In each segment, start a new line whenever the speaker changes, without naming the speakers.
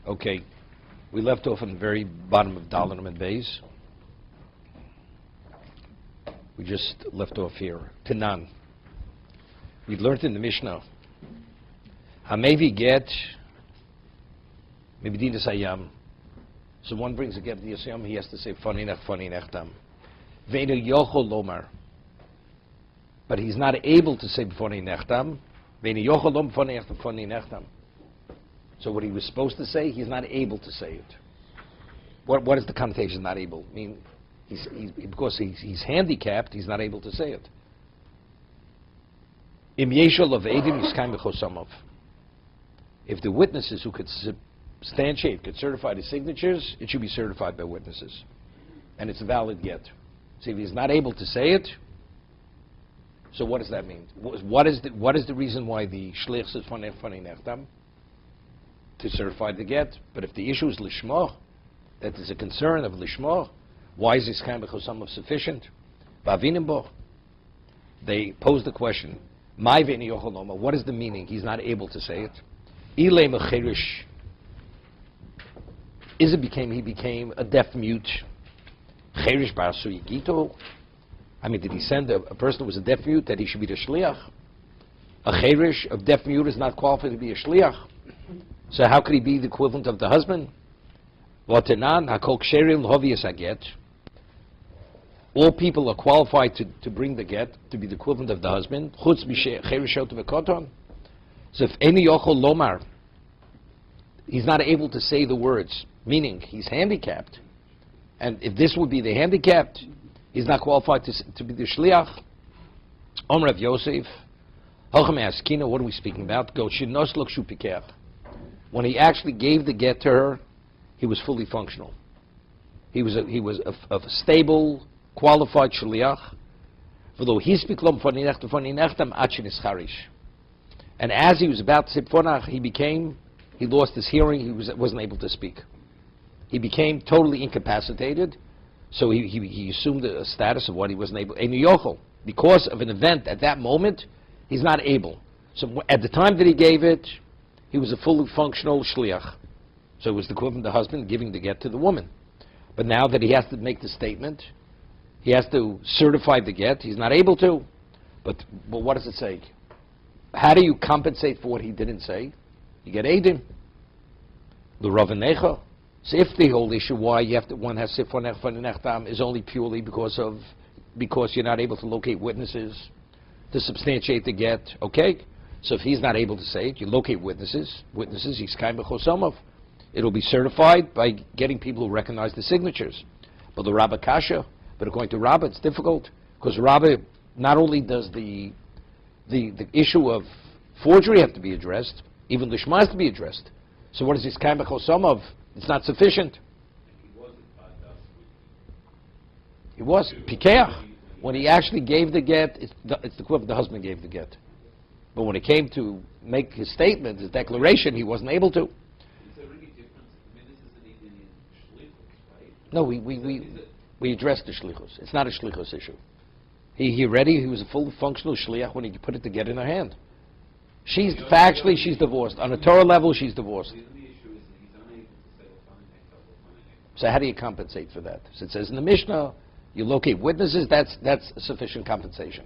Okay, we left off on the very bottom of Dalenum and Beis. We just left off here. Tanan. We learned in the Mishnah. Hamevi get Mebedinas Hayam. So one brings a get to the Yasayam, he has to say funny nechtam. Ve'enu yochol lomar. But he's not able to say funny nechtam. Ve'enu yochol lom funny nechtam. So what he was supposed to say, he's not able to say it. What is the connotation? Not able? I mean, because he's handicapped, he's not able to say it. Im yeshol of edim yiskayim b'chosamov. If the witnesses who could substantiate, could certify the signatures, it should be certified by witnesses, and it's a valid get. So if he's not able to say it, so what does that mean? What is the reason why the shlich says funny nechtam? To certify the get. But if the issue is lishma, that is a concern of lishma, why is this kind of chosam sufficient? They pose the question, what is the meaning? He's not able to say it. He became a deaf mute. I mean, did he send a person who was a deaf mute that he should be the shliach? A cherish of deaf mute is not qualified to be a shliach. So how could he be the equivalent of the husband? All people are qualified to bring the get, to be the equivalent of the husband. So if any yochol lomar, he's not able to say the words, meaning he's handicapped. And if this would be the handicapped, he's not qualified to be the shliach. Omer Rav Yosef, what are we speaking about? When he actually gave the get to her, he was fully functional. He was a stable, qualified shliach. And as he was about to say pfonach, he lost his hearing. He wasn't able to speak. He became totally incapacitated. So he assumed a status of what he wasn't able. Because of an event at that moment, he's not able. So at the time that he gave it, he was a fully functional shliach. So it was the equivalent of the husband giving the get to the woman. But now that he has to make the statement, he has to certify the get, he's not able to. But what does it say? How do you compensate for what he didn't say? You get edim. L'ravanecha. So if the whole issue why one has sifon nechtam is only purely because you're not able to locate witnesses to substantiate the get, okay? So if he's not able to say it, you locate witnesses, he's kind of chosamov. It'll be certified by getting people who recognize the signatures. But the Rabbi Kasha, but according to Rabbi, it's difficult, because Rabbi, not only does the issue of forgery have to be addressed, even Lishma has to be addressed. So what is this kind of chosamov? It's not sufficient. He was Pikeach. When he actually gave the get, it's the equivalent the husband gave the get. But when it came to make his statement, his declaration, he wasn't able to.
Is there any difference? I mean, this isn't even in shlichus, right?
No, we addressed the shlichus. It's not a shlichus issue. He was a full functional shliach when he put it to get in her hand. She's divorced. On a Torah level, she's divorced.
The issue is that he's unable to say
So how do you compensate for that? So it says in the Mishnah, you locate witnesses, that's sufficient compensation.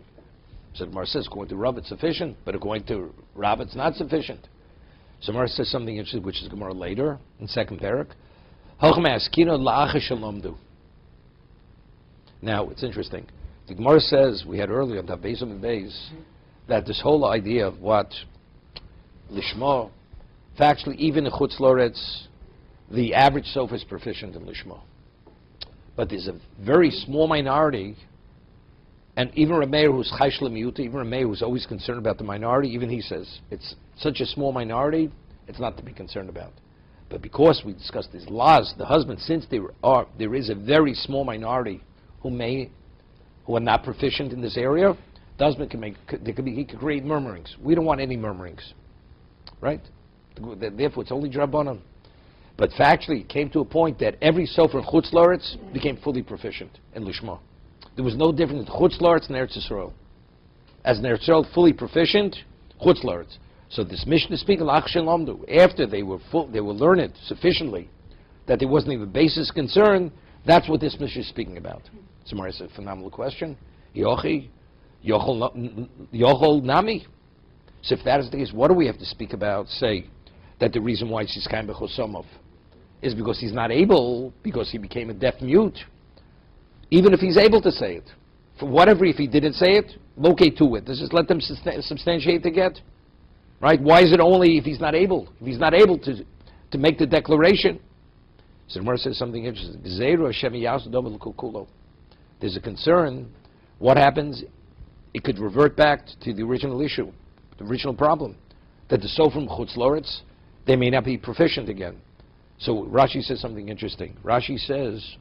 So the Gemara says, according to Rav, it's sufficient, but according to Rav, it's not sufficient. So Gemara says something interesting, which is Gemara later, in second parak. Now, it's interesting. The Gemara says, we had earlier on Tabezim and Beis, that this whole idea of what Lishma, factually, even in Chutz Loretz, the average sofa is proficient in Lishma. But there's a very small minority, and even Rameir, who's Chaysh L'Miyuta, even Rameir, who's always concerned about the minority, even he says, it's such a small minority, it's not to be concerned about. But because we discussed these laws, the husband, since there is a very small minority who are not proficient in this area, the husband he could create murmurings. We don't want any murmurings, right? Therefore, it's only Drabanan. But factually, it came to a point that every sofer in Chutz La'aretz became fully proficient in Lishma. There was no difference in Chutz La'aretz and Eretz Yisrael. As in Eretz Yisrael, fully proficient, Chutz La'aretz. So this Mishnah is speaking Lach Shalomdu. After they were learned sufficiently that there wasn't even a basis concern, that's what this Mishnah is speaking about. So it's a phenomenal question. Yochol Nami. So if that is the case, what do we have to speak about? Say that the reason why she's kind of Chosomov is because he's not able, because he became a deaf mute. Even if he's able to say it, for whatever, if he didn't say it, locate two witnesses, let them substantiate the get. Right? Why is it only if he's not able? If he's not able to make the declaration. So Gemara says something interesting. There's a concern. What happens? It could revert back to the original issue, the original problem, that the Sofrim Chutz Loretz, they may not be proficient again. So Rashi says something interesting. Rashi says,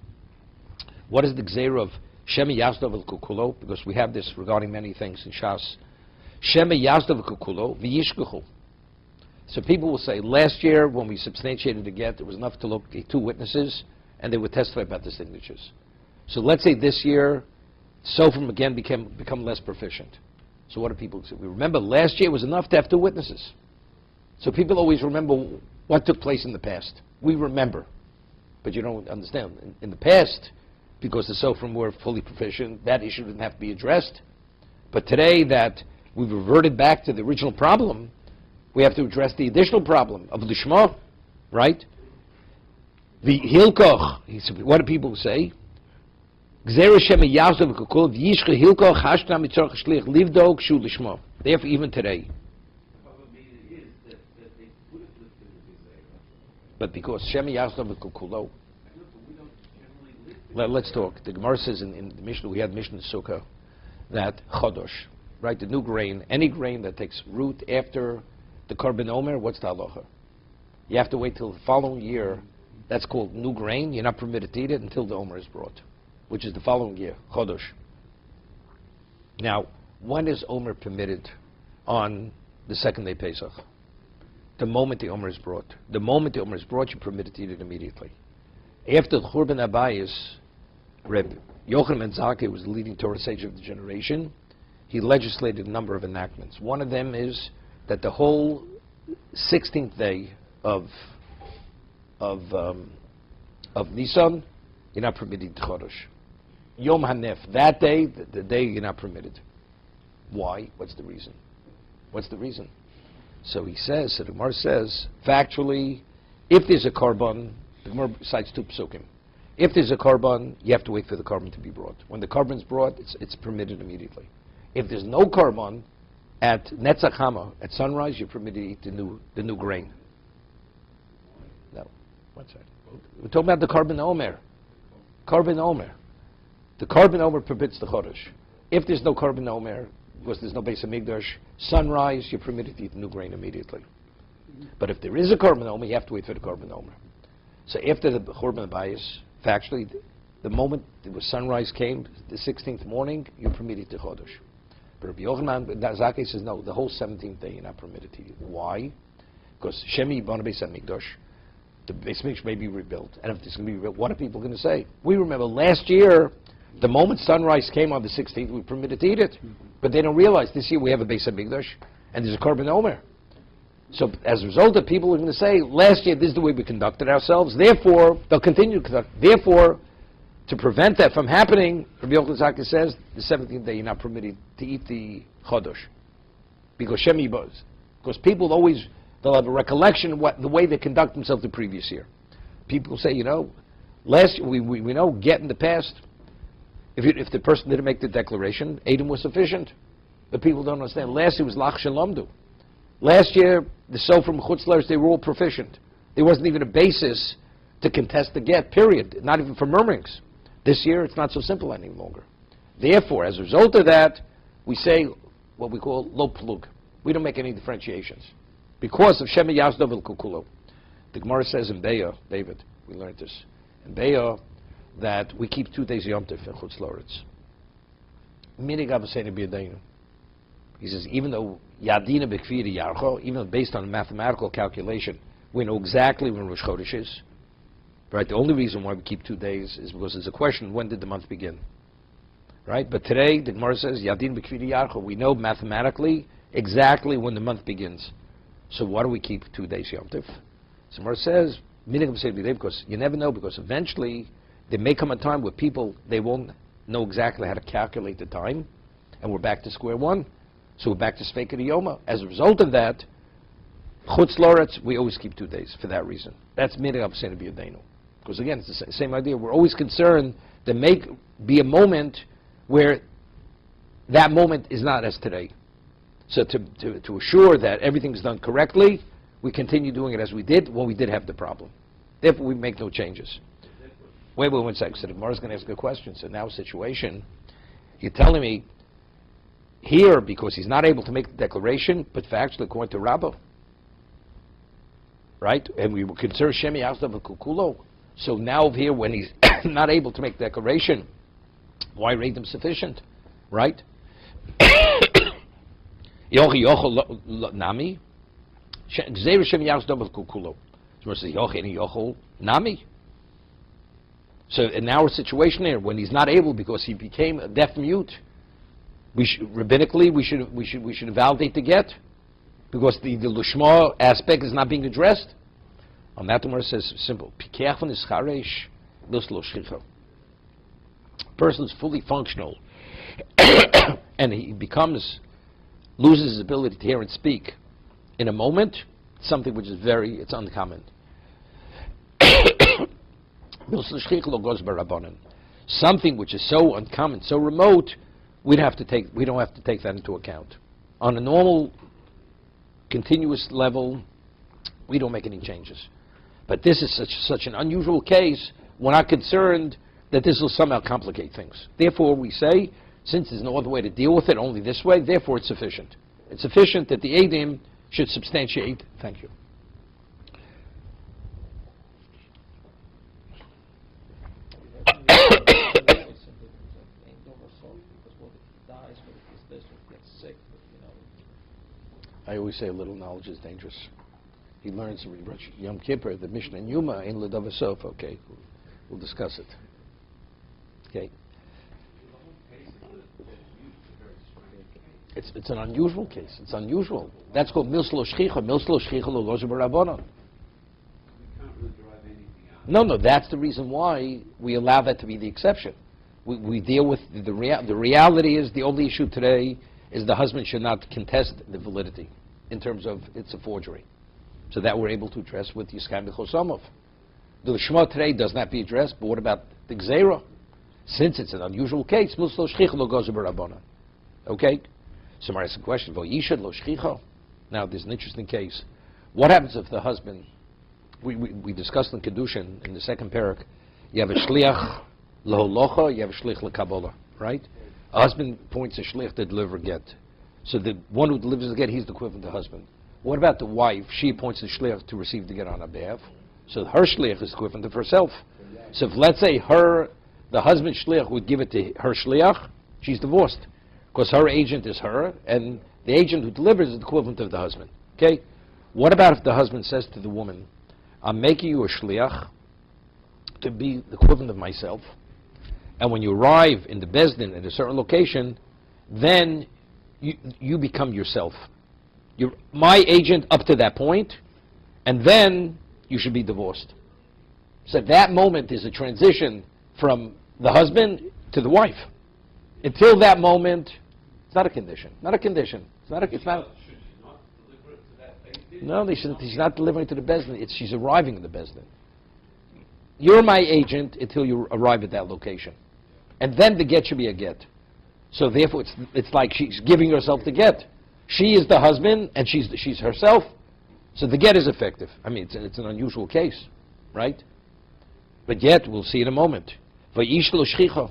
what is the Gzeira of Shemi Yazdov el Kukulo? Because we have this regarding many things in Shas. Shemi Yazdov el Kukulo v'yishkuchu. So people will say, last year when we substantiated the get, it was enough to look at two witnesses, and they would testify about the signatures. So let's say this year, Sofrim again become less proficient. So what do people say? We remember last year it was enough to have two witnesses. So people always remember what took place in the past. We remember. But you don't understand. In the past, because the Sofrim were fully proficient, that issue didn't have to be addressed. But today that we've reverted back to the original problem, we have to address the additional problem of Lishma, right? The Hilkoch, what do people say? Therefore, even today. But because Shemi Yazdov Kukulo, let's talk. The Gemara says in the Mishnah, we had Mishnah Sukkah, that Chodosh, right, the new grain, any grain that takes root after the Korban Omer, what's the halacha? You have to wait till the following year. That's called new grain. You're not permitted to eat it until the Omer is brought, which is the following year, Chodosh. Now, when is Omer permitted on the second day Pesach? The moment the Omer is brought. The moment the Omer is brought, you're permitted to eat it immediately. After the Churban Abayis, Reb Yochanan ben Zakkai was the leading Torah sage of the generation. He legislated a number of enactments. One of them is that the whole 16th day of Nisan, you're not permitted to Chodosh. Yom Hanef, that day, the day you're not permitted. Why? What's the reason? What's the reason? So he says, so the Gemara says, factually, if there's a korban, the Gemara cites two psukim. If there's a korban, you have to wait for the korban to be brought. When the korban's brought, it's permitted immediately. If there's no korban, at Netzach Hama, at sunrise, you're permitted to eat the new grain. No, one second. We're talking about the Korban Omer. Korban Omer. The Korban Omer permits the Chodesh. If there's no Korban Omer, because there's no Beis HaMikdash, sunrise, you're permitted to eat the new grain immediately. But if there is a Korban Omer, you have to wait for the Korban Omer. So after the Churban Abayis, factually, the moment the sunrise came, the 16th morning, you're permitted to Chodesh. But Rabbi Yochanan ben Zakkai says, no, the whole 17th day you're not permitted to eat. Why? Because Shemi Yibana Beis HaMikdash, the Beis HaMikdash may be rebuilt. And if it's going to be rebuilt, what are people going to say? We remember last year, the moment sunrise came on the 16th, we were permitted to eat it. But they don't realize this year we have a Beis HaMikdash, and there's a Korban Omer. So as a result of people are going to say, last year this is the way we conducted ourselves, therefore, they'll continue to conduct. Therefore, to prevent that from happening, Rabbi Yochanan ben Zakkai says, the 17th day you're not permitted to eat the Chodosh. Because Shemi Yibaz. Because people always, they'll have a recollection of the way they conduct themselves the previous year. People say, last year, we know, get in the past, if the person didn't make the declaration, Edom was sufficient. But people don't understand. Last year was Lach Shalomdu. Last year, the Sofrim Chutz Loretz, they were all proficient. There wasn't even a basis to contest the get, period. Not even for murmurings. This year, it's not so simple any longer. Therefore, as a result of that, we say what we call lo plug. We don't make any differentiations. Because of Shemi Yazdov el Kukulo. The Gemara says in Be'ah, David, we learned this, in Be'ah, that we keep 2 days Yom Tov in Chutz Loretz. Minig Avosenu b'yadeinu. He says, even though Yadina b'kfiri yarcho, even though based on a mathematical calculation, we know exactly when Rosh Chodesh is. Right? The only reason why we keep 2 days is because there's a question, when did the month begin? Right? But today, the Gemara says, Yadin b'kfiri yarcho, we know mathematically exactly when the month begins. So why do we keep 2 days Yom Tov? So Gemara says, because you never know, because eventually there may come a time where people, they won't know exactly how to calculate the time, and we're back to square one. So we're back to Sveika Yoma. As a result of that, Chutz Loretz, we always keep 2 days for that reason. That's Minig Absein B'Yodenu. Because again, it's the same idea. We're always concerned there may be a moment where that moment is not as today. So to assure that everything's done correctly, we continue doing it as we did when we did have the problem. Therefore, we make no changes. Wait 1 second. So the Gemara's going to ask a question. So now situation, you're telling me here, because he's not able to make the declaration, but factually according to Rabbo, right? And we will consider Shemi Yachdav Kukulo. So now here, when he's not able to make the declaration, why rate him sufficient, right? Yochi Yochel Nami. Gzeir Shemi Yachdav Kukulo. So says Yochi Yochel Nami. So in our situation here, when he's not able because he became a deaf mute, rabbinically we should validate the get because the Lushma aspect is not being addressed. On that, the Gemara says simple: Pikech von ischaresh lo shchicha. Person is fully functional, and he loses his ability to hear and speak in a moment. Something which is it's uncommon. Something which is so uncommon, so remote, we don't have to take that into account. On a normal, continuous level, we don't make any changes. But this is such an unusual case, we're not concerned that this will somehow complicate things. Therefore, we say, since there's no other way to deal with it, only this way, therefore it's sufficient. It's sufficient that the Eidim should substantiate. Thank you. I always say a little knowledge is dangerous. He learns Yom Kippur, the Mishnah and Yuma in Ledavasof. Okay, we'll discuss it. Okay. It's an unusual case. It's unusual. That's called milslo shchicha. Milslo shchicha lo lozer b'rabbanon. No, that's the reason why we allow that to be the exception. We deal with the reality is the only issue today is the husband should not contest the validity in terms of it's a forgery. So that we're able to address with Yiskayim B'Chosamov. The Shema today does not be addressed, but what about the Gzeira? Since it's an unusual case, Muslo Shchicha lo gozer b'Rabbana. Okay? So I ask a question, Vayishad lo Shchicha. Now there's an interesting case. What happens if the husband, we discussed in Kedushin, in the second parak, you have a Shliach L'holocha, you have a Shliach L'Kabbalah, right? A husband appoints a Shliach to deliver a get. So the one who delivers the get, he's the equivalent of the husband. What about the wife? She appoints a Shliach to receive the get on her behalf. So her Shliach is equivalent of herself. So if, let's say, the husband Shliach would give it to her Shliach, she's divorced. Because her agent is her, and the agent who delivers is the equivalent of the husband. Okay? What about if the husband says to the woman, I'm making you a Shliach to be the equivalent of myself, and when you arrive in the Bezdin at a certain location, then you become yourself. You're my agent up to that point, and then you should be divorced. So that moment is a transition from the husband to the wife. Until that moment, it's not a condition. Not a condition. It's not.
Should she not deliver it to that agent?
No, she's not delivering to the Bezdin. She's arriving in the Bezdin. You're my agent until you arrive at that location, and then the get should be a get. So therefore, it's like she's giving herself the get. She is the husband, and she's herself. So the get is effective. I mean, it's an unusual case, right? But yet, we'll see in a moment. Vayish lo shchicha.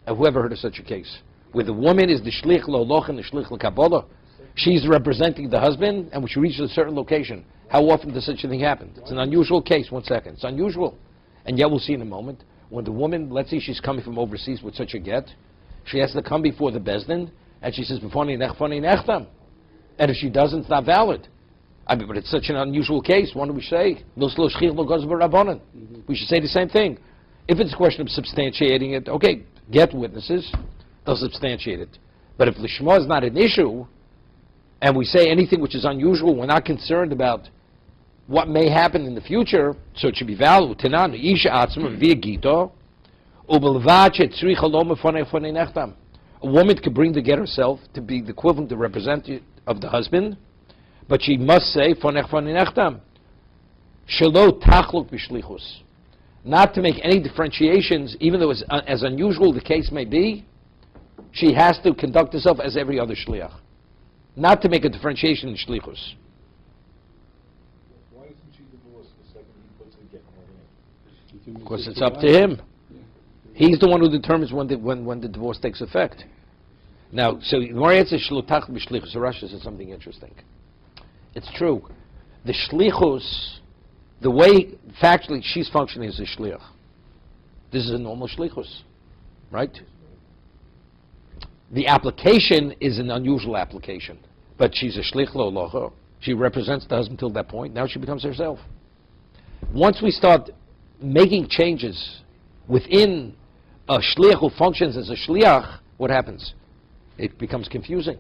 Have you ever heard of such a case? Where the woman is the shlich lo-loch and the shlich lo-kabbalah. She's representing the husband, and when she reaches a certain location, how often does such a thing happen? It's an unusual case. 1 second. It's unusual. And yet, we'll see in a moment, when the woman, let's say she's coming from overseas with such a get, she has to come before the Bezdin, and she says, "B'foni nechtam." And if she doesn't, it's not valid. I mean, but it's such an unusual case. What do we say? We should say the same thing. If it's a question of substantiating it, okay, get witnesses, they'll substantiate it. But if Lishma is not an issue, and we say anything which is unusual, we're not concerned about what may happen in the future, so it should be valid. Tenan, isha atzma via gito, ubelvat shetzricha lo mefonei fonei nechtam. A woman could bring the get herself to be the equivalent, the representative of the husband, but she must say fonei fonei nechtam. Shelo tachluk b'shlichus. Not to make any differentiations, even though as unusual the case may be, she has to conduct herself as every other shliach. Not to make a differentiation in shlichus.
Why isn't she divorced the second he puts the get in?
Because it's up to him. He's the one who determines when the divorce takes effect. Now, so Gemara answers shlutach b'shlichus. Rashi says something interesting. It's true. The shlichus, the way factually she's functioning as a shliach. This is a normal shlichus, right? The application is an unusual application, but she's a shlich lo locha. She represents the husband till that point. Now she becomes herself. Once we start making changes within a shliach who functions as a shliach, what happens? It becomes confusing.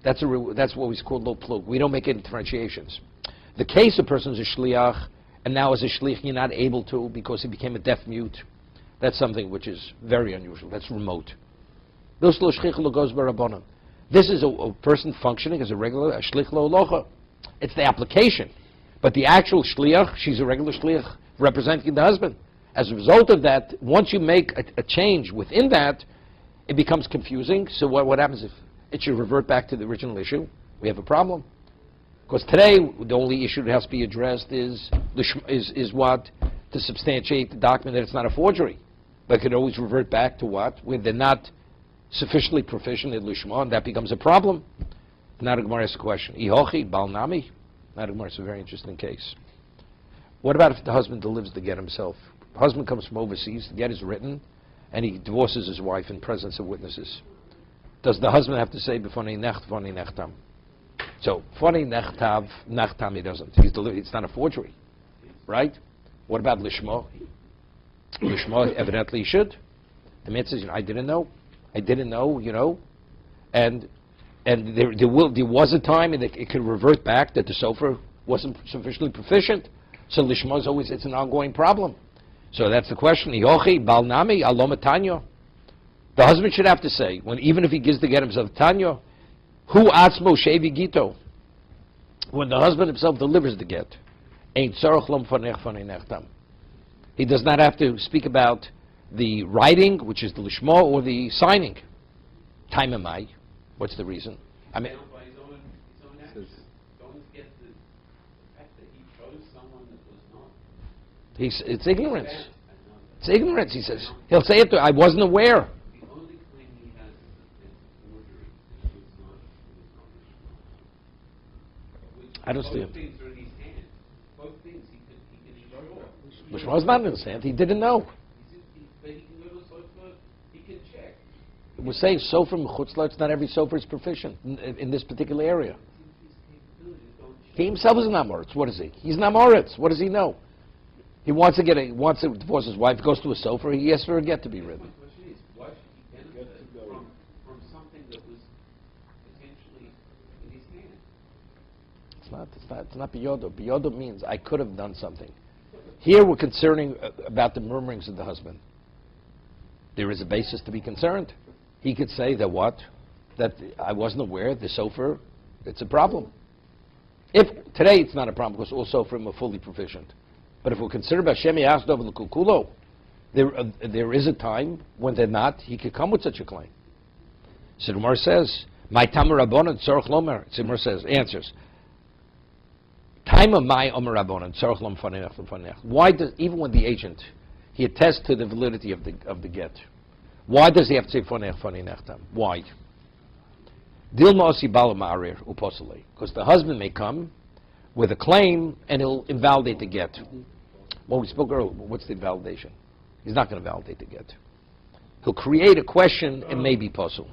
That's what we call low plug. We don't make any differentiations. The case a person is a shliach, and now as a shliach you're not able to because he became a deaf mute, that's something which is very unusual. That's remote. This is a person functioning as a regular shlich lo locha. It's the application. But the actual shliach, she's a regular shliach representing the husband. As a result of that, once you make a change within that, it becomes confusing. So what happens if it should revert back to the original issue? We have a problem. Because today, the only issue that has to be addressed is what? To substantiate the document that it's not a forgery. But it could always revert back to what? When they're not sufficiently proficient in Lishma, and that becomes a problem. Now the Gemara asks a question. Ihochi, Balnami? Now the Gemara is a very interesting case. What about if the husband delivers the get himself? The husband comes from overseas, the get is written, and he divorces his wife in presence of witnesses. Does the husband have to say, B'fonei necht, fonei nechtam? So, fonei nechtam he doesn't. It's not a forgery. Right? What about Lishma? Lishma evidently he should. The man says, I didn't know, and there was a time and it could revert back that the sofer wasn't sufficiently proficient. So Lishma is always, it's an ongoing problem. So that's the question. Ihochi, Balnami, Aloma Tanyo. The husband should have to say, even if he gives the get himself Tanyo, Hu Atzmo Shevi Gito. When the husband himself delivers the get, Ain't Tzarech Lom Fonech Fonei Nechtam. He does not have to speak about the writing, which is the lishma, or the signing. Time am I? What's the reason? I mean,
by his own actions. Don't get the fact that he chose someone that was not.
it's ignorance. It's ignorance, he says. He'll say it to, I wasn't aware.
The only claim he has is that forgery. It was not.
I don't see
Both
him.
things are in his hand. Both things he can ignore.
Lishma was not in his hand. He didn't know.
But he can go to sofa, he can check.
We're saying sofer mechutzlars, not every sofer is proficient in this particular area. He himself is an Amoritz. What is he? He's an Amoritz. What does he know? He wants to divorce his wife, goes to a sofer, he asks for a get to be written.
The question is, why should he benefit from something that was potentially in his hand?
It's not biyodo. Biyodo means I could have done something. Here we're concerning about the murmurings of the husband. There is a basis to be concerned. He could say that what? That I wasn't aware, the sofer, it's a problem. If today it's not a problem because all soferim are fully proficient. But if we're concerned about Shemi Asdov L'Kukulo, there is a time when they're not, he could come with such a claim. So the Gemara says, My Tamar Rabbanon Tzorach Lomer. So the Gemara says, answers. Time of my Omer Rabbanon Tzorach Lom Fanei Nech. Why does, even when the agent, he attests to the validity of the get, why does he have to say Fonei Nechtam? Why? Dilma Osi Bala Ma'arir Uposale. Because the husband may come with a claim and he'll invalidate the get. Well, we spoke earlier, what's the invalidation? He's not going to validate the get. He'll create a question and maybe puzzle.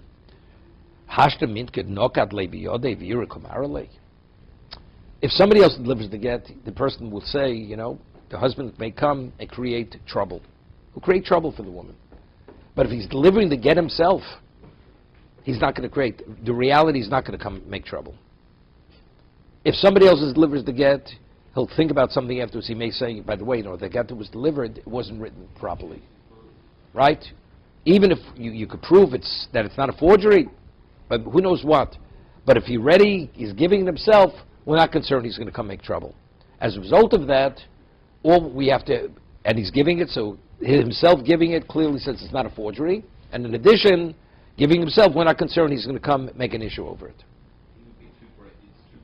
Hashta Mintked Nokat Le Biyode Vira Kumarale. If somebody else delivers the get, the person will say, the husband may come and create trouble. He'll create trouble for the woman. But if he's delivering the get himself, he's not going to create, the reality is not going to come make trouble. If somebody else delivers the get, he'll think about something afterwards. He may say, by the way, the get that was delivered, it wasn't written properly. Right? Even if you could prove that it's not a forgery, but who knows what. But if he's giving it himself, we're not concerned he's going to come make trouble. As a result of that, all we have to, and he's giving it, so himself giving it clearly says it's not a forgery. And in addition, giving himself, we're not concerned he's going to come make an issue over it.
It would be too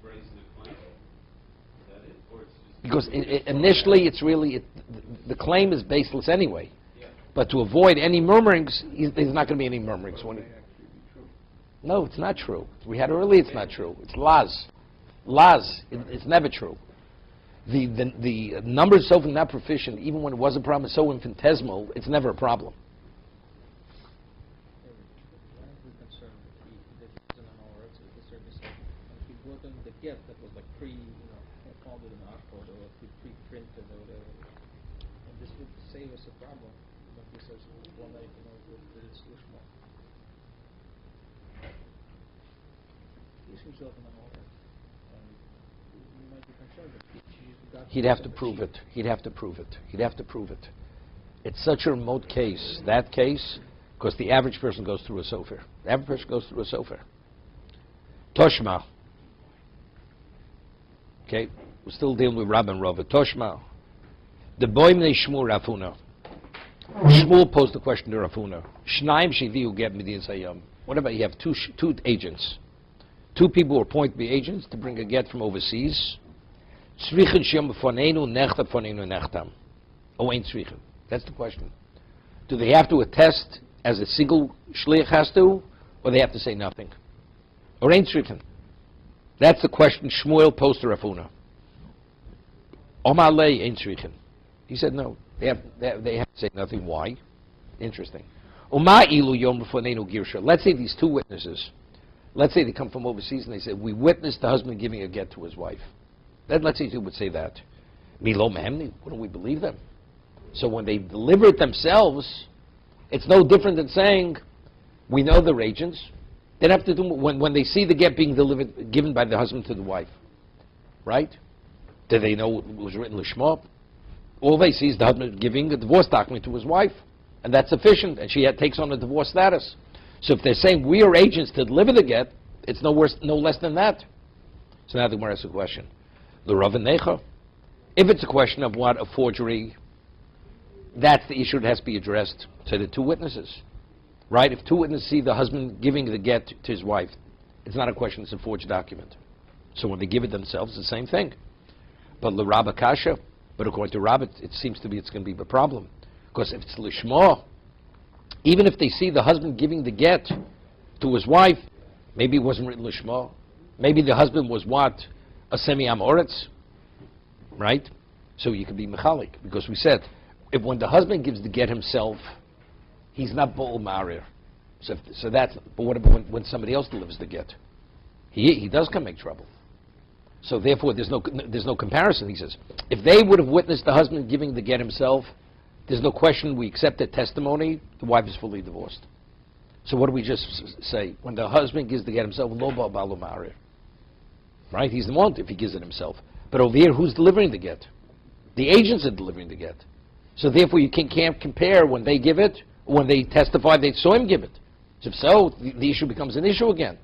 brazen a claim. Is that it? Or it's just
Because initially, it's really, the claim is baseless anyway.
yeah.
But to avoid any murmurings, there's not going to be any murmurings. No, it's not true. We had earlier, it's not true. It's Laz. It's never true. The number is so not proficient, even when it was a problem, it's so infinitesimal, it's never a problem.
The gift that was like founded in Oxford or pre-printed or whatever, and this would save us a problem. Like he says, one night, that it's Lishma. He's himself in the moment, and we might be concerned that
He'd have to prove it. He'd have to prove it. It's such a remote case, that case, because the average person goes through a sofer. The average person goes through a sofer. Toshma. Okay, we're still dealing with Rabbi and Rava. Toshma. The boimne Shmuel Rafuna. Shmuel posed the question to Rafuna. Shnaim shiviu get midin sayam. What about you have two agents? Two people who are appointed to be agents to bring a get from overseas. Tzrichen shem fonenu nechta fonenu nechtam. Oh, ain't tzrichen. That's the question. Do they have to attest as a single shliach has to, or they have to say nothing? Or ain't tzrichen? That's the question Shmuel posed to Rafuna. Omar lei ain't tzrichen. He said no. They have to say nothing. Why? Interesting. Uma ilu yom fonenu girsha. Let's say these two witnesses. Let's say they come from overseas and they say, we witnessed the husband giving a get to his wife. Let's say they would say that. Milo memni, wouldn't we believe them? So when they deliver it themselves, it's no different than saying, we know they're agents. They have to do when they see the get being given by the husband to the wife. Right? Do they know it was written Lishma? All they see is the husband giving a divorce document to his wife. And that's sufficient. And she takes on a divorce status. So if they're saying we are agents to deliver the get, it's no less than that. So now the Gemara asks a question. The Rav Necha, if it's a question of what a forgery, that's the issue that has to be addressed to the two witnesses, right? If two witnesses see the husband giving the get to his wife, it's not a question; it's a forged document. So when they give it themselves, it's the same thing. But the Rabba Kasha, but according to Rabba, it seems to be it's going to be a problem because if it's lishma, even if they see the husband giving the get to his wife, maybe it wasn't written lishma, maybe the husband was what? A semi-am oretz, right? So you could be mechalik, because we said, if when the husband gives the get himself, he's not bo'ul marir. So that's, but what about when somebody else delivers the get? He does come make trouble. So therefore there's no comparison, he says. If they would have witnessed the husband giving the get himself, there's no question we accept that testimony, the wife is fully divorced. So what do we just say? When the husband gives the get himself, lo ba'alu marir. Right? He's the one if he gives it himself. But over here, who's delivering the get? The agents are delivering the get. So therefore, you can't compare when they give it, or when they testify they saw him give it. So if so, the issue becomes an issue again.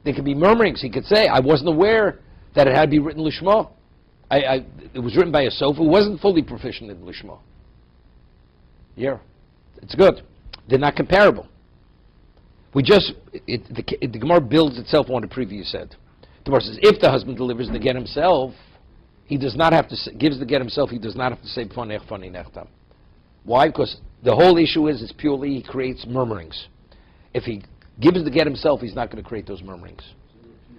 There could be murmurings. He could say, I wasn't aware that it had to be written lishma. It was written by a sofa who wasn't fully proficient in lishma. Yeah, it's good. They're not comparable. The Gemara builds itself on what the previous said. The Gemara says, if the husband delivers the get himself, he does not have to gives the get himself. He does not have to say b'fanech fani nechtam. Why? Because the whole issue is it's purely he creates murmurings. If he gives the get himself, he's not going to create those murmurings.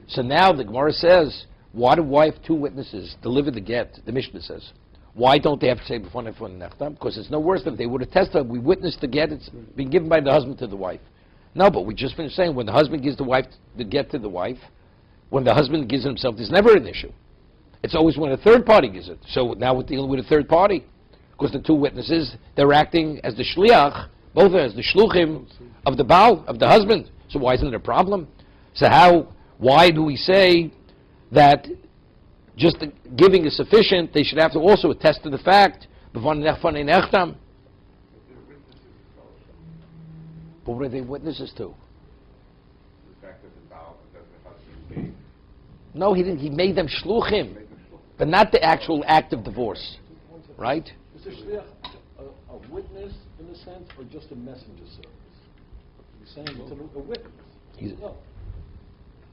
So now the Gemara says, why do two witnesses deliver the get? The Mishnah says, why don't they have to say b'fanech fani nechtam? Because it's no worse than if they would have testified. We witnessed the get; it's been given by the husband to the wife. No, but we just finished saying when the husband gives the get to the wife. When the husband gives it himself, there's never an issue. It's always when a third party gives it. So now we're dealing with a third party. Because the two witnesses, they're acting as the shliach, both as the shluchim of the baal, of the husband. So why isn't it a problem? So why do we say that just the giving is sufficient. They should have to also attest to the fact. But what are they witnesses to?
The fact that the husband gave.
No, he didn't. He made them shluchim, but not the actual act of divorce, right?
Is the shliach a witness in a sense, or just a messenger service? You're saying it's a witness.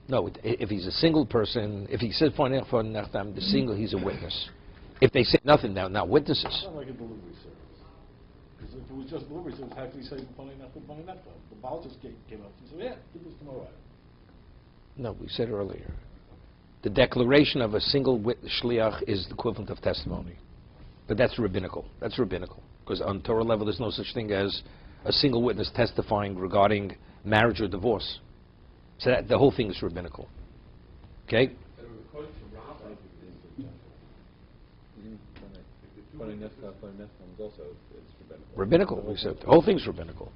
No, if he's a single person, if he says the single, he's a witness. If they say nothing, they're not witnesses.
It's not like a delivery service. Because if it was just delivery service, how could he say the Baal just came up and said, yeah, do this tomorrow.
No, we said earlier. The declaration of a single shliach is the equivalent of testimony. But that's rabbinical. That's rabbinical. Because on Torah level, there's no such thing as a single witness testifying regarding marriage or divorce. So that, the whole thing is rabbinical. Okay?
But according to Rabbi,
also it's
Rabbinical. We said the whole thing's rabbinical.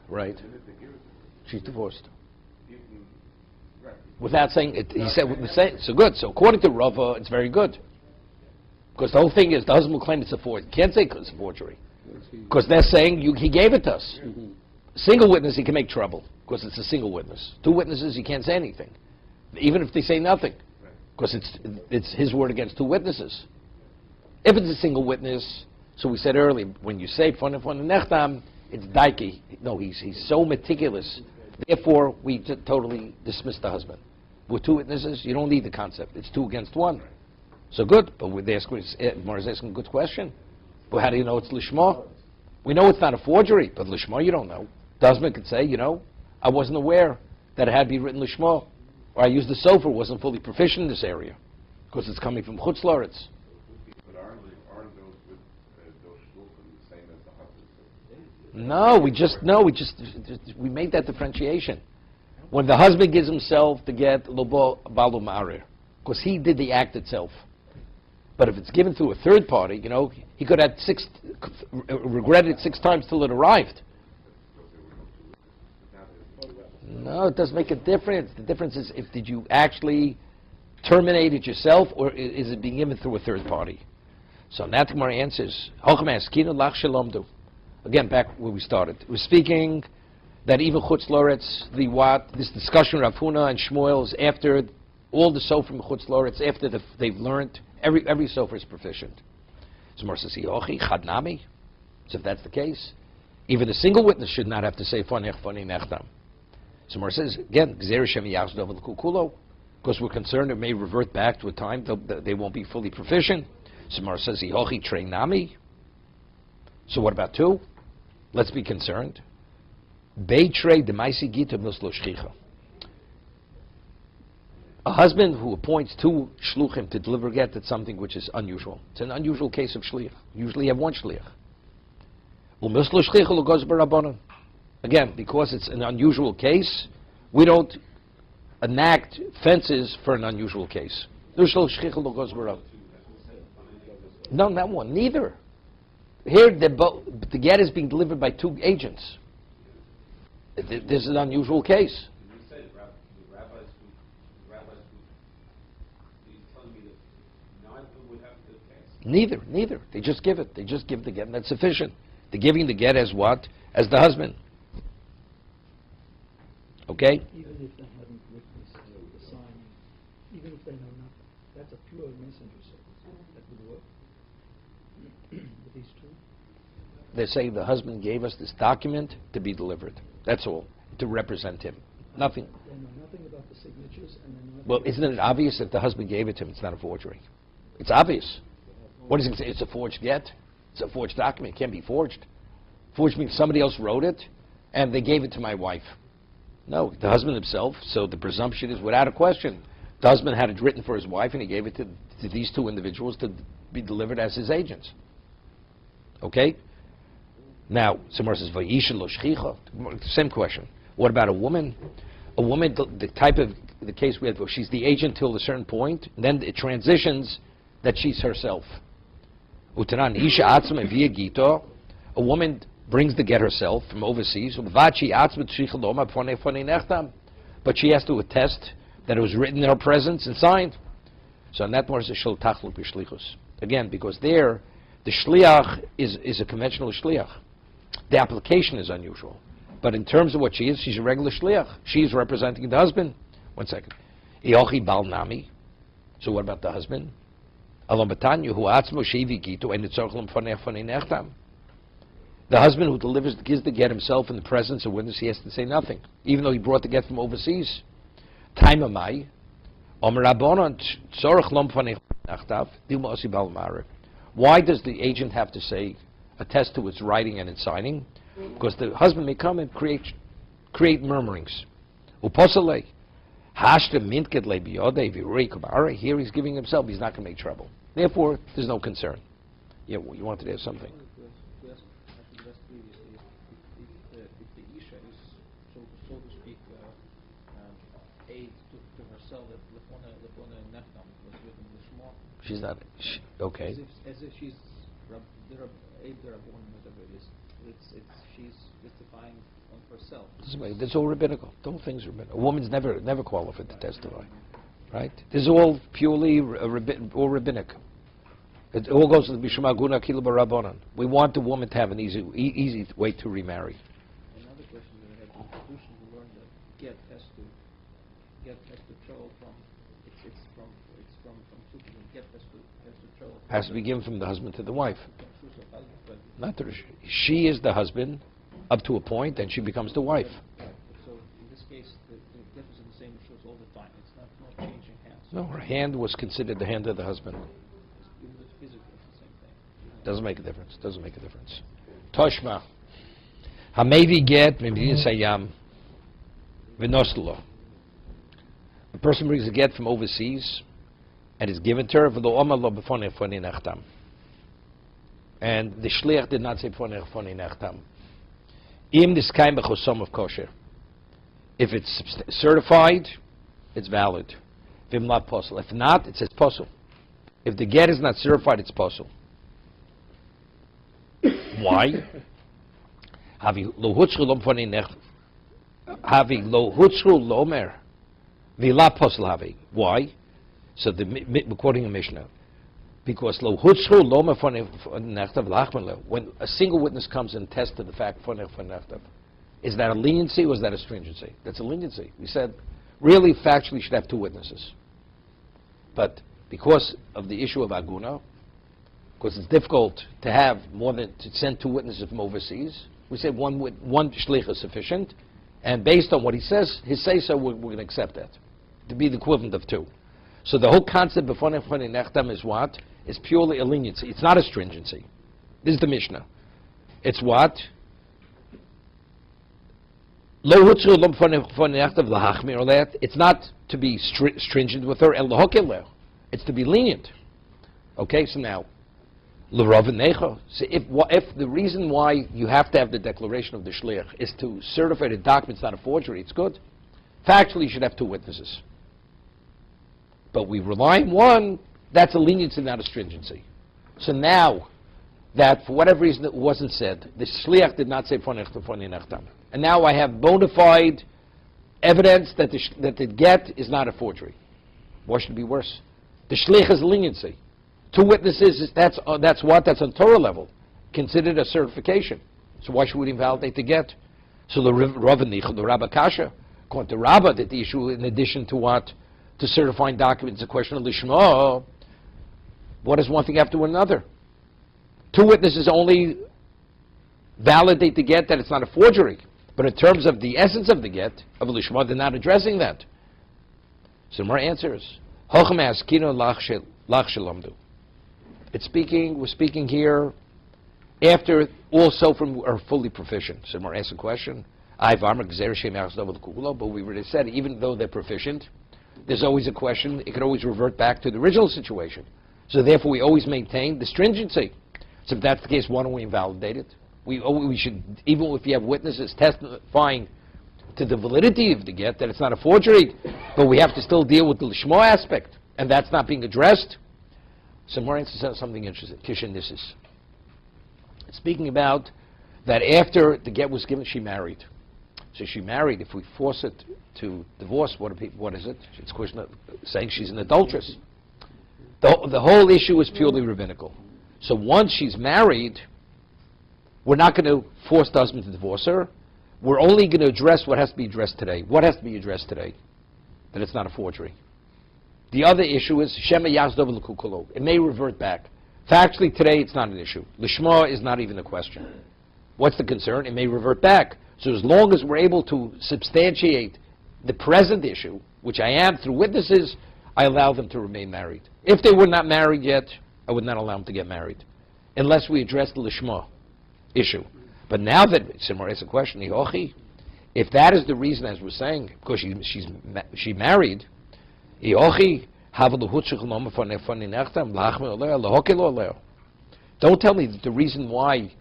Right. She's divorced. Without saying it, he said, so good. So according to Rava, it's very good. Because the whole thing is, the husband will claim it's a forgery. You can't say it's a forgery. Because they're saying, he gave it to us. Single witness, he can make trouble. Because it's a single witness. Two witnesses, you can't say anything. Even if they say nothing. Because it's his word against two witnesses. If it's a single witness, so we said earlier, when you say, it's daiki. No, he's so meticulous. Therefore, we totally dismiss the husband. With two witnesses, you don't need the concept. It's two against one. So good, but Gemara's asking a good question. But how do you know it's lishma? We know it's not a forgery, but lishma you don't know. The husband could say, I wasn't aware that it had to be written lishma, or I used the sofa, wasn't fully proficient in this area, because it's coming from chutz la'aretz.
But aren't those shluchim the same as the husband?
No, we made that differentiation. When the husband gives himself to get lobo balu ma'arir, because he did the act itself. But if it's given through a third party, he could have regretted it 6 times till it arrived. No, it doesn't make a difference. The difference is did you actually terminate it yourself, or is it being given through a third party? So now the Gemara answers. Again, back where we started. We're speaking that even chutz la'aretz, this discussion of Rav Huna and Shmuel is after all the sofer from chutz la'aretz, after they've learned. Every sofer is proficient. So Gemara says, chadnami. So if that's the case, even a single witness should not have to say fanech fani nechtam. So Gemara says again, because we're concerned it may revert back to a time they won't be fully proficient. So Gemara says, train nami. So what about 2? Let's be concerned. Beitrei demaisi gita mislo shchicha. A husband who appoints 2 shluchim to deliver get, that's something which is unusual. It's an unusual case of shliach. Usually you have 1 shliach. Again, because it's an unusual case, we don't enact fences for an unusual case. No, not one. Neither. Here, the get is being delivered by 2 agents. This is an unusual case. Neither. They just give it. They just give the get, and that's sufficient. They're giving the get as what? As the husband. Okay?
Even if they haven't witnessed the signing, even if they know nothing, that's a pure messenger service. That would work. With these 2.
They're saying the husband gave us this document to be delivered. That's all. To represent him. Nothing.
They know nothing about the signatures, and they know.
Well, isn't it obvious if the husband gave it to him, it's not a forgery? It's obvious. What is it say? It's a forged get? It's a forged document. It can't be forged. Forged means somebody else wrote it, and they gave it to my wife. No, the husband himself, so the presumption is without a question. The husband had it written for his wife, and he gave it to these 2 individuals to be delivered as his agents. Okay? Now, somewhere says, Vayisha lo shchicha. Same question. What about a woman? A woman, the type of the case we had, she's the agent till a certain point, and then it transitions that she's herself. Utanan isha atzma via gito. A woman brings the get herself from overseas. But she has to attest that it was written in her presence and signed. So in that more is a shel tachluk b'shlichus. Again, because there, the shliach is a conventional shliach. The application is unusual. But in terms of what she is, she's a regular shliach. She's representing the husband. One second. Iochi bal nami. So what about the husband? Alom b'tanyu hu atzmo shevi gitu en nitzorch l'mfonech fonei nechtam. The husband who gives the get himself in the presence of witness, he has to say nothing, even though he brought the get from overseas. Time amai. Omer Rabbanon tzorch l'mfonech nechtav dilma osi bal ma'ariv. Why does the agent have to say, attest to its writing and its signing? Because the husband may come and create murmurings. Uposale. Here he's giving himself, he's not going to make trouble. Therefore, there's no concern. Yeah, you wanted to add something.
We asked previously if the Isha is, so to speak, aid to herself, that Lefona Nechtam was written in the Shema.
She's not, okay.
As if she's aid the Rabban, whatever it is. She's justifying on herself.
That's all rabbinical. The whole thing's rabbinical. A woman's never qualified to testify, right? This is all purely all rabbinic. It all goes to the Bishma Guna Kilu Barabonan. We want the woman to have an easy way to remarry.
Another question that I had: in conclusion, we learned that get has to travel from it's from Sukkot. Get has to travel.
Has to be given from the husband to the wife. Not the, she is the husband up to a point, then she becomes the wife.
So in this case, the get is in the same shoes all the time. It's not changing hands.
No, her hand was considered the hand of the husband.
Even if it's physical, it's the same thing.
Doesn't make a difference. Doesn't make a difference. Toshma. Hamevi get maybe sayam v'noslo. A person brings a get from overseas and is given to her v'lo omar lo b'fonei nechtam. And the shliach did not say fonei nechtam. Im niskaim b'chosom of kosher. If it's certified, it's valid. V'im la posel. If not, it says posel. If the get is not certified, it's posel. Why? Havi lo hutzru lo fonei nechtam. Havi lo hutzru lomer. V'la posel havi. Why? So we're quoting a Mishnah. Because lo hutzru lo mefonei nechtav lachman. When a single witness comes and tests to the fact fonei nechtav, is that a leniency or is that a stringency? That's a leniency. We said, really, factually, you should have two witnesses. But because of the issue of aguna, because it's difficult to have to send two witnesses from overseas, we said one shlich is sufficient, and based on what he says, his say-so, we're going to accept that to be the equivalent of two. So the whole concept of fonei nechtam is what? It's purely a leniency. It's not a stringency. This is the Mishnah. It's what? Lo hutzru lo fonei nechtam lahachmir or that. It's not to be stringent with her. It's to be lenient. Okay, so now, l'rav necho. So if the reason why you have to have the declaration of the shliach is to certify the document's not a forgery, it's good. Factually, you should have two witnesses. But we rely on one, that's a leniency, not a stringency. So now, that for whatever reason it wasn't said, the shliach did not say fonei nechtam. And now I have bona fide evidence that the get is not a forgery. What should be worse? The shliach is a leniency. Two witnesses, that's what? That's on Torah level. Considered a certification. So why should we invalidate the get? So the Rabbi Kasha, according to Rabbah, that the issue, in addition to what? To certifying documents, a question of lishma. What does one thing after another? Two witnesses only validate the get that it's not a forgery. But in terms of the essence of the get, of lishma, they're not addressing that. So more answers. We're speaking here after also from are fully proficient. So more answer the question. But we already said, even though they're proficient, there's always a question. It could always revert back to the original situation. So therefore, we always maintain the stringency. So if that's the case, why don't we invalidate it? We should, even if you have witnesses testifying to the validity of the get, that it's not a forgery, but we have to still deal with the lishma aspect, and that's not being addressed. So more answers something interesting. Kishin Nisis. Speaking about that after the get was given, she married. So she married. If we force it to divorce, what is it? It's a question of saying she's an adulteress. The whole issue is purely rabbinical. So once she's married, we're not going to force the husband to divorce her. We're only going to address what has to be addressed today. What has to be addressed today? That it's not a forgery. The other issue is Shema Yazdov L'Kukolo. It may revert back. Factually, today it's not an issue. Lishma is not even a question. What's the concern? It may revert back. So as long as we're able to substantiate the present issue, which I am through witnesses, I allow them to remain married. If they were not married yet, I would not allow them to get married, unless we address the Lishma issue. But now that, Simar asks a question, if that is the reason, as we're saying, because she married, don't tell me that the reason why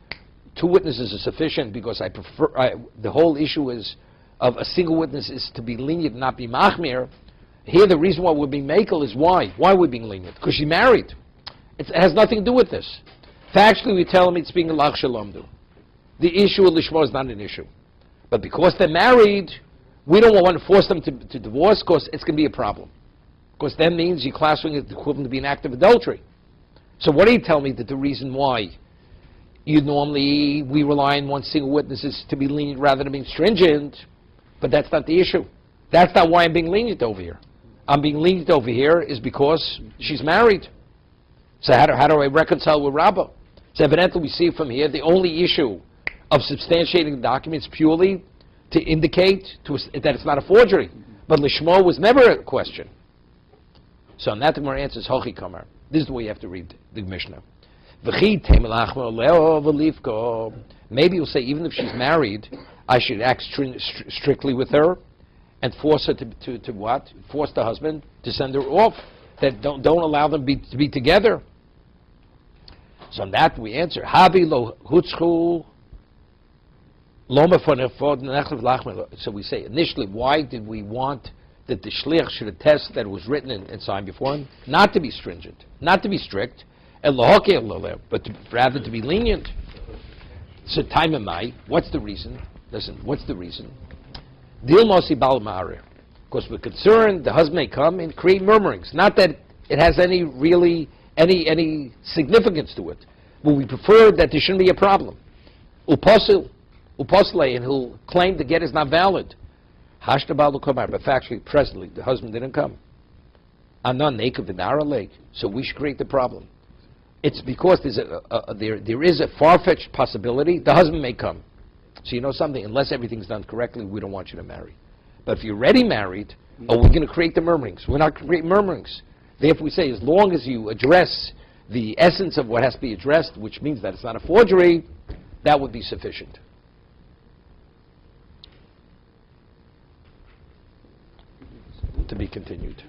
2 witnesses is sufficient because I prefer, the whole issue is of a single witness is to be lenient, not be machmir. Here the reason why we're being makel is why. Why we're being lenient? Because she married. It has nothing to do with this. Factually, we tell them it's being a lach shalomdu. The issue of lishma is not an issue. But because they're married, we don't want to force them to divorce because it's going to be a problem. Because that means you're classifying it equivalent to be an act of adultery. So what do you tell me that the reason why we rely on one single witness is to be lenient rather than being stringent, but that's not the issue. That's not why I'm being lenient over here. I'm being lenient over here is because she's married. So how do I reconcile with Rabbah? So evidently we see from here the only issue of substantiating the document is purely to indicate that it's not a forgery. But Lishmo was never a question. So on that the Gemara answers, Hochi Kamar. This is the way you have to read the Mishnah. Maybe you'll say, even if she's married, I should act strictly with her and force her to what? Force the husband to send her off. That don't allow them to be together. So on that we answer, Havi lo hutzchu lo. So we say, initially, why did we want that the shliach should attest that it was written and signed before him? Not to be stringent, not to be strict, but rather to be lenient. So time am I? What's the reason? Listen, what's the reason? Because we're concerned the husband may come and create murmurings. Not that it has any significance to it, but we prefer that there shouldn't be a problem. Uposil, and he'll claim the get is not valid. But factually, presently, the husband didn't come. So we should create the problem. It's because there is a far-fetched possibility the husband may come. So you know something, unless everything's done correctly, we don't want you to marry. But if you're already married, we're going to create the murmurings. We're not going to create murmurings. Therefore we say, as long as you address the essence of what has to be addressed, which means that it's not a forgery, that would be sufficient. To be continued.